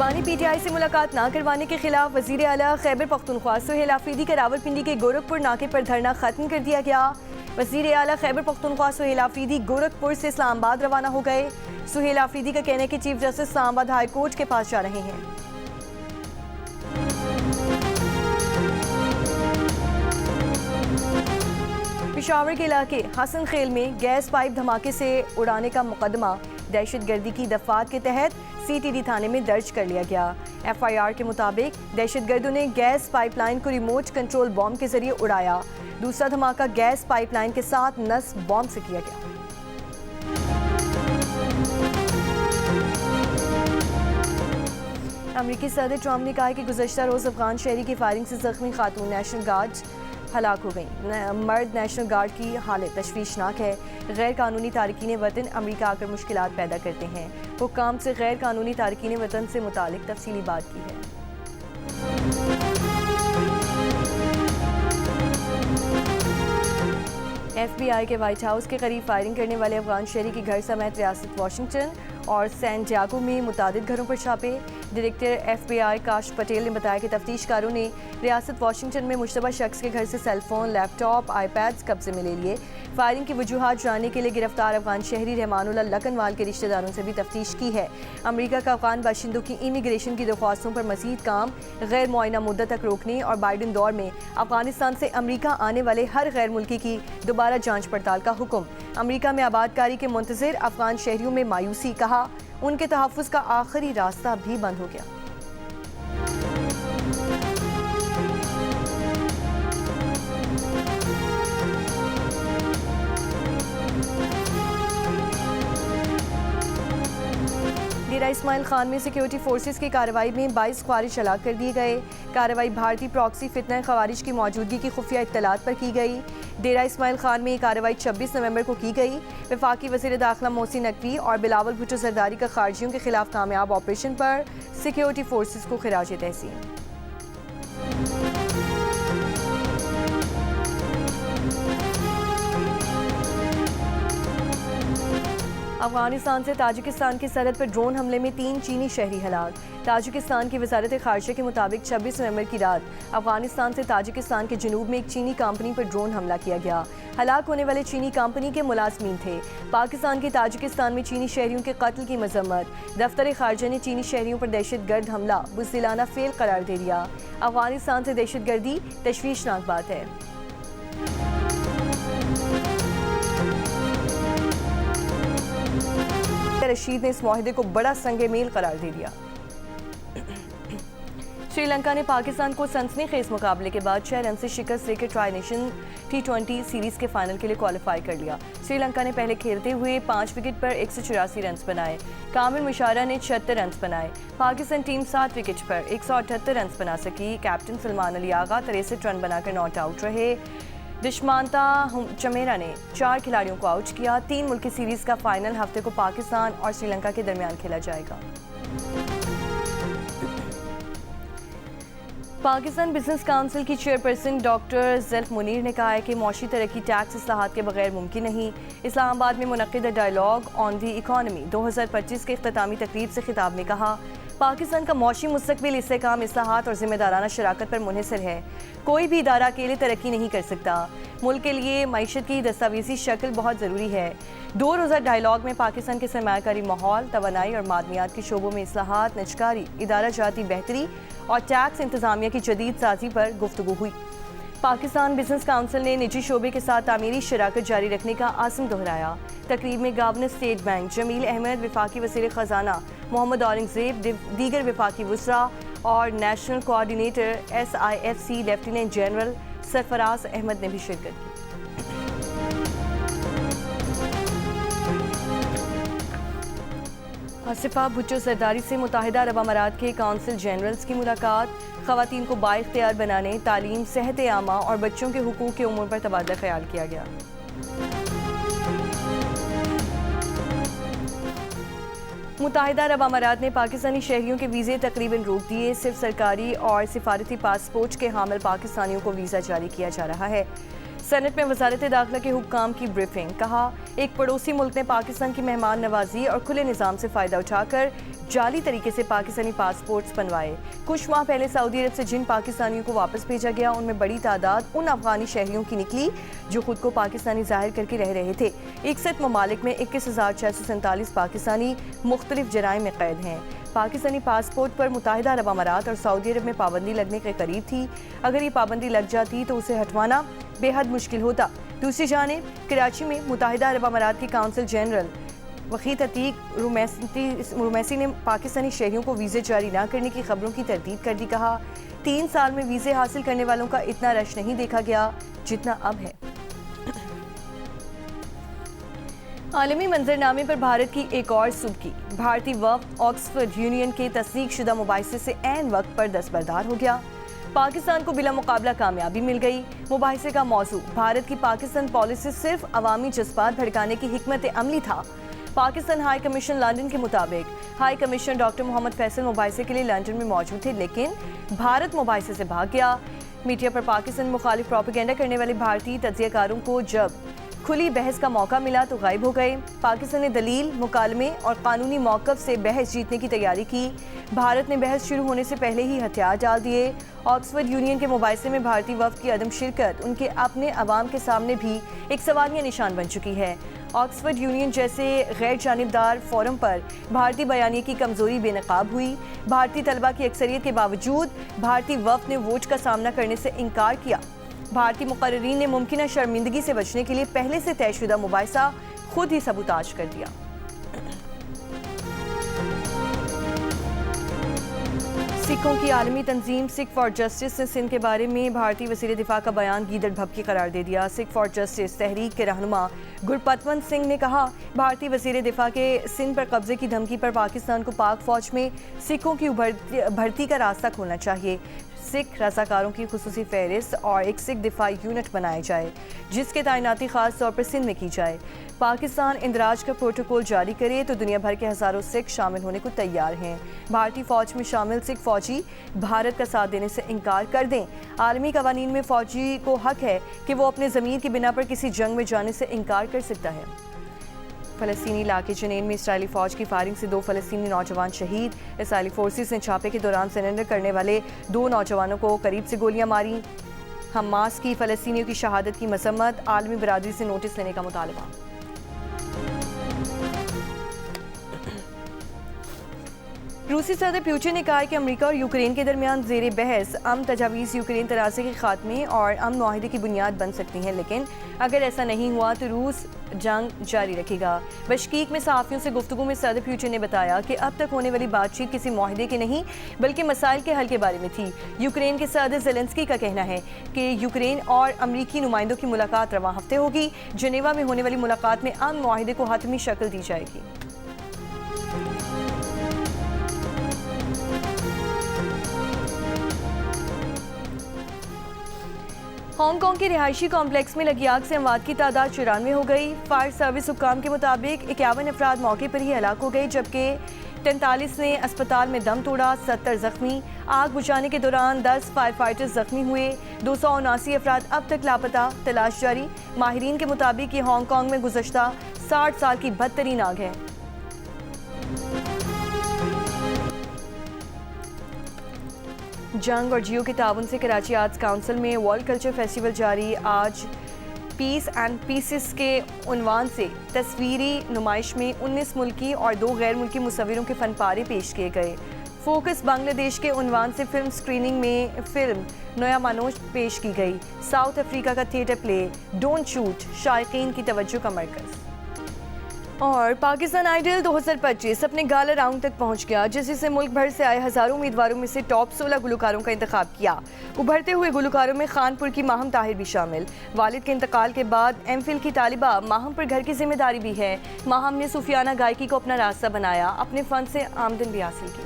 Afghani P T I سے ملاقات نہ کروانے کے خلاف وزیر اعلیٰ خیبر پختونخوا سہیل آفریدی کا راولپنڈی کے گورکھپور ناکے پر دھرنا ختم کر دیا گیا۔ وزیر اعلیٰ خیبر پختونخوا سہیل آفریدی گورکھپور سے اسلام آباد روانہ ہو گئے۔ سہیل آفریدی کا کہنا ہے کہ چیف جسٹس اسلام آباد ہائی کورٹ کے پاس جا رہے ہیں۔ پشاور کے علاقے حسن خیل میں گیس پائپ دھماکے سے اڑانے کا مقدمہ دہشت گردی کی دفعات کے تحت سی ٹی ڈی تھانے میں درج کر لیا گیا۔ ایف آئی آر کے مطابق دہشت گردوں نے گیس پائپ لائن کو ریموٹ کنٹرول بم کے ذریعے اڑایا۔ دوسرا دھماکہ گیس پائپ لائن کے ساتھ نصب بم سے کیا گیا۔ امریکی صدر ٹرمپ نے کہا کہ گزشتہ روز افغان شہری کی فائرنگ سے زخمی خاتون نیشنل گارڈ ہلاک ہو گئیں۔ مرد نیشنل گارڈ کی حالت تشویشناک ہے۔ غیر قانونی تارکین وطن امریکہ آ کر مشکلات پیدا کرتے ہیں۔ حکام سے غیر قانونی تارکین وطن سے متعلق تفصیلی بات کی ہے۔ ایف بی آئی کے وائٹ ہاؤس کے قریب فائرنگ کرنے والے افغان شہری کے گھر سمیت ریاست واشنگٹن اور سین ڈیاگو میں متعدد گھروں پر چھاپے۔ ڈائریکٹر ایف بی آئی کاش پٹیل نے بتایا کہ تفتیش کاروں نے ریاست واشنگٹن میں مشتبہ شخص کے گھر سے سیل فون، لیپ ٹاپ، آئی پیڈز قبضے میں لے لیے۔ فائرنگ کی وجوہات جاننے کے لیے گرفتار افغان شہری رحمان اللہ لکنوال کے رشتہ داروں سے بھی تفتیش کی ہے۔ امریکہ کا افغان باشندوں کی امیگریشن کی درخواستوں پر مزید کام، غیر معینہ مدت تک روکنے اور بائیڈن دور میں افغانستان سے امریکہ آنے والے ہر غیر ملکی کی دوبارہ جانچ پڑتال کا حکم۔ امریکہ میں آباد کاری کے منتظر افغان شہریوں میں مایوسی، کہا ان کے تحفظ کا آخری راستہ بھی بند ہو گیا۔ ڈیرہ اسماعیل خان میں سیکیورٹی فورسز کی کارروائی میں 22 خوارج ہلاک کر دیے گئے۔ کارروائی بھارتی پراکسی فتنہ خوارج کی موجودگی کی خفیہ اطلاعات پر کی گئی۔ ڈیرہ اسماعیل خان میں یہ کارروائی 26 نومبر کو کی گئی۔ وفاقی وزیر داخلہ محسن نقوی اور بلاول بھٹو زرداری کا خارجیوں کے خلاف کامیاب آپریشن پر سیکیورٹی فورسز کو خراج تحسین۔ افغانستان سے تاجکستان کی سرحد پر ڈرون حملے میں 3 چینی شہری ہلاک۔ تاجکستان کی وزارت خارجہ کے مطابق 26 نومبر کی رات افغانستان سے تاجکستان کے جنوب میں ایک چینی کمپنی پر ڈرون حملہ کیا گیا۔ ہلاک ہونے والے چینی کمپنی کے ملازمین تھے۔ پاکستان کی تاجکستان میں چینی شہریوں کے قتل کی مذمت۔ دفتر خارجہ نے چینی شہریوں پر دہشت گرد حملہ بزدلانہ فعل قرار دے دیا۔ افغانستان سے دہشت گردی تشویشناک بات ہے۔ رشید نے اس معاہدے کو بڑا سنگ میل قرار دے دیا۔ سری لنکا نے پاکستان کو سنسنی خیز مقابلے کے بعد 6 رن سے شکست دے کر ٹرائی نیشن T20 سیریز کے فائنل کے لیے کوالیفائی کر لیا۔ سری لنکا نے پہلے کھیلتے ہوئے 5 وکٹ پر 184 رنز بنائے۔ کامل مشارہ نے 76 رنز بنائے۔ پاکستان ٹیم 7 وکٹ پر 178 رنز بنا سکی۔ کیپٹن سلمان علی آغا 63 رن بنا کر ناٹ آؤٹ رہے۔ دشمانتا چمیرا نے 4 کھلاڑیوں کو آؤٹ کیا۔ 3 ملکی سیریز کا فائنل ہفتے کو پاکستان اور سری لنکا کے درمیان کھیلا جائے گا۔ پاکستان بزنس کونسل کی چیئرپرسن ڈاکٹر زلف منیر نے کہا ہے کہ معاشی ترقی ٹیکس اصلاحات کے بغیر ممکن نہیں۔ اسلام آباد میں منعقدہ ڈائیلاگ آن دی اکانومی 2025 کے اختتامی تقریب سے خطاب میں کہا، پاکستان کا معاشی مستقبل استحکام، اصلاحات اور ذمہ دارانہ شراکت پر منحصر ہے۔ کوئی بھی ادارہ اکیلے ترقی نہیں کر سکتا۔ ملک کے لیے معیشت کی دستاویزی شکل بہت ضروری ہے۔ 2 روزہ ڈائیلاگ میں پاکستان کے سرمایہ کاری ماحول، توانائی اور معدنیات کے شعبوں میں اصلاحات، نجکاری، ادارہ جاتی بہتری اور ٹیکس انتظامیہ کی جدید سازی پر گفتگو ہوئی۔ پاکستان بزنس کونسل نے نجی شعبے کے ساتھ تعمیری شراکت جاری رکھنے کا عزم دہرایا۔ تقریب میں governor state bank Jameel Ahmed, وفاقی وزیر خزانہ محمد اورنگزیب، دیگر وفاقی وزراء اور national coordinator SIFC lieutenant general Sarfraz Ahmed نے بھی شرکت کی۔ آصفہ بھٹو زرداری سے متحدہ عرب امارات کے کونسل جنرلز کی ملاقات۔ خواتین کو بااختیار بنانے، تعلیم، صحت عامہ اور بچوں کے حقوق کے امور پر تبادلہ خیال کیا گیا۔ متحدہ عرب امارات نے پاکستانی شہریوں کے ویزے تقریباً روک دیے۔ صرف سرکاری اور سفارتی پاسپورٹ کے حامل پاکستانیوں کو ویزا جاری کیا جا رہا ہے۔ سینٹ میں وزارت داخلہ کے حکام کی بریفنگ، کہا ایک پڑوسی ملک نے پاکستان کی مہمان نوازی اور کھلے نظام سے فائدہ اٹھا کر جعلی طریقے سے پاکستانی پاسپورٹس بنوائے۔ کچھ ماہ پہلے سعودی عرب سے جن پاکستانیوں کو واپس بھیجا گیا ان میں بڑی تعداد ان افغانی شہریوں کی نکلی جو خود کو پاکستانی ظاہر کر کے رہ رہے تھے۔ 61 ممالک میں 21,647 پاکستانی مختلف جرائم میں قید ہیں۔ پاکستانی پاسپورٹ پر متحدہ عرب امارات اور سعودی عرب میں پابندی لگنے کے قریب تھی۔ اگر یہ پابندی لگ جاتی تو اسے ہٹوانا بے حد مشکل ہوتا۔ دوسری جانب کراچی میں متحدہ عرب امارات کے کونسل جنرل وحید عتیق رومیسی نے پاکستانی شہریوں کو ویزے جاری نہ کرنے کی خبروں کی تردید کر دی۔ کہا 3 سال میں ویزے حاصل کرنے والوں کا اتنا رش نہیں دیکھا گیا جتنا اب ہے۔ عالمی منظرنامے پر بھارت کی ایک اور سبکی۔ بھارتی وفد آکسفورڈ یونین کے تصدیق شدہ مباحثے سے عین وقت پر دستبردار ہو گیا۔ پاکستان کو بلا مقابلہ کامیابی مل گئی۔ مباحثے کا موضوع بھارت کی پاکستان پالیسی صرف عوامی جذبات بھڑکانے کی حکمت عملی تھا۔ پاکستان ہائی کمیشن لندن کے مطابق ہائی کمیشن ڈاکٹر محمد فیصل مباحثے کے لیے لندن میں موجود تھے لیکن بھارت مباحثے سے بھاگ گیا۔ میڈیا پر پاکستان مخالف پروپیگنڈا کرنے والے بھارتی تجزیہ کاروں کو جب کھلی بحث کا موقع ملا تو غائب ہو گئے۔ پاکستان نے دلیل، مکالمے اور قانونی موقف سے بحث جیتنے کی تیاری کی۔ بھارت نے بحث شروع ہونے سے پہلے ہی ہتھیار ڈال دیے۔ آکسفورڈ یونین کے مباحثے میں بھارتی وفد کی عدم شرکت ان کے اپنے عوام کے سامنے بھی ایک سوالیہ نشان بن چکی ہے۔ آکسفورڈ یونین جیسے غیر جانبدار فورم پر بھارتی بیانیے کی کمزوری بے نقاب ہوئی۔ بھارتی طلبہ کی اکثریت کے باوجود بھارتی وفد نے ووٹ کا سامنا کرنے سے انکار کیا۔ بھارتی مقررین نے ممکنہ شرمندگی سے بچنے کے لیے پہلے سے طے شدہ مباحثہ خود ہی سبوتاژ کر دیا۔ سکھوں کی عالمی تنظیم سکھ فار جسٹس نے سندھ کے بارے میں بھارتی وزیر دفاع کا بیان گیدڑ بھبکی قرار دے دیا۔ سکھ فار جسٹس تحریک کے رہنما گرپتونت سنگھ نے کہا بھارتی وزیر دفاع کے سندھ پر قبضے کی دھمکی پر پاکستان کو پاک فوج میں سکھوں کی بھرتی کا راستہ کھولنا چاہیے۔ سکھ رضاکاروں کی خصوصی فہرست اور ایک سکھ دفاعی یونٹ بنائے جائے جس کی تعیناتی خاص طور پر سندھ میں کی جائے۔ پاکستان اندراج کا پروٹوکول جاری کرے تو دنیا بھر کے ہزاروں سکھ شامل ہونے کو تیار ہیں۔ بھارتی فوج میں شامل سکھ فوجی بھارت کا ساتھ دینے سے انکار کر دیں۔ عالمی قوانین میں فوجی کو حق ہے کہ وہ اپنے ضمیر کی بنا پر کسی جنگ میں جانے سے انکار کر سکتا ہے۔ فلسطینی علاقے جنین میں اسرائیلی فوج کی فائرنگ سے 2 فلسطینی نوجوان شہید۔ اسرائیلی فورسز نے چھاپے کے دوران سرنڈر کرنے والے 2 نوجوانوں کو قریب سے گولیاں ماری۔ حماس کی فلسطینیوں کی شہادت کی مذمت، عالمی برادری سے نوٹس لینے کا مطالبہ۔ روسی صدر پیوٹن نے کہا کہ امریکہ اور یوکرین کے درمیان زیر بحث امن تجاویز یوکرین تنازع کے خاتمے اور امن معاہدے کی بنیاد بن سکتی ہیں، لیکن اگر ایسا نہیں ہوا تو روس جنگ جاری رکھے گا۔ بشکیک میں صحافیوں سے گفتگو میں صدر پیوٹن نے بتایا کہ اب تک ہونے والی بات چیت کسی معاہدے کے نہیں بلکہ مسائل کے حل کے بارے میں تھی۔ یوکرین کے صدر زیلنسکی کا کہنا ہے کہ یوکرین اور امریکی نمائندوں کی ملاقات رواں ہفتے ہوگی۔ جنیوا میں ہونے والی ملاقات میں امن معاہدے کو حتمی شکل دی جائے گی۔ ہانگ کانگ کے رہائشی کمپلیکس میں لگی آگ سے اموات کی تعداد 94 ہو گئی۔ فائر سروس حکام کے مطابق 51 افراد موقع پر ہی ہلاک ہو گئے جبکہ 43 نے اسپتال میں دم توڑا، 70 زخمی۔ آگ بجھانے کے دوران 10 فائر فائٹرز زخمی ہوئے، 279 افراد اب تک لاپتہ، تلاش جاری۔ ماہرین کے مطابق یہ ہانگ کانگ میں گزشتہ 60 سال کی بدترین آگ ہے۔ جنگ اور جیو کے تعاون سے کراچی آرٹس کونسل میں ورلڈ کلچر فیسٹیول جاری۔ آج پیس اینڈ پیسز کے عنوان سے تصویری نمائش میں 19 ملکی اور 2 غیر ملکی مصوروں کے فن پارے پیش کیے گئے۔ فوکس بنگلہ دیش کے عنوان سے فلم سکریننگ میں فلم نویا مانوش پیش کی گئی۔ ساؤتھ افریقہ کا تھیٹر پلے ڈونٹ شوٹ شائقین کی توجہ کا مرکز۔ اور پاکستان آئیڈل 2025 اپنے گالا راؤنڈ تک پہنچ گیا جس سے ملک بھر سے آئے ہزاروں امیدواروں میں سے ٹاپ 16 گلوکاروں کا انتخاب کیا۔ ابھرتے ہوئے گلوکاروں میں خانپور کی ماہم طاہر بھی شامل۔ والد کے انتقال کے بعد ایم فل کی طالبہ ماہم پر گھر کی ذمہ داری بھی ہے۔ ماہم نے صوفیانہ گائکی کو اپنا راستہ بنایا، اپنے فن سے آمدن بھی حاصل کی۔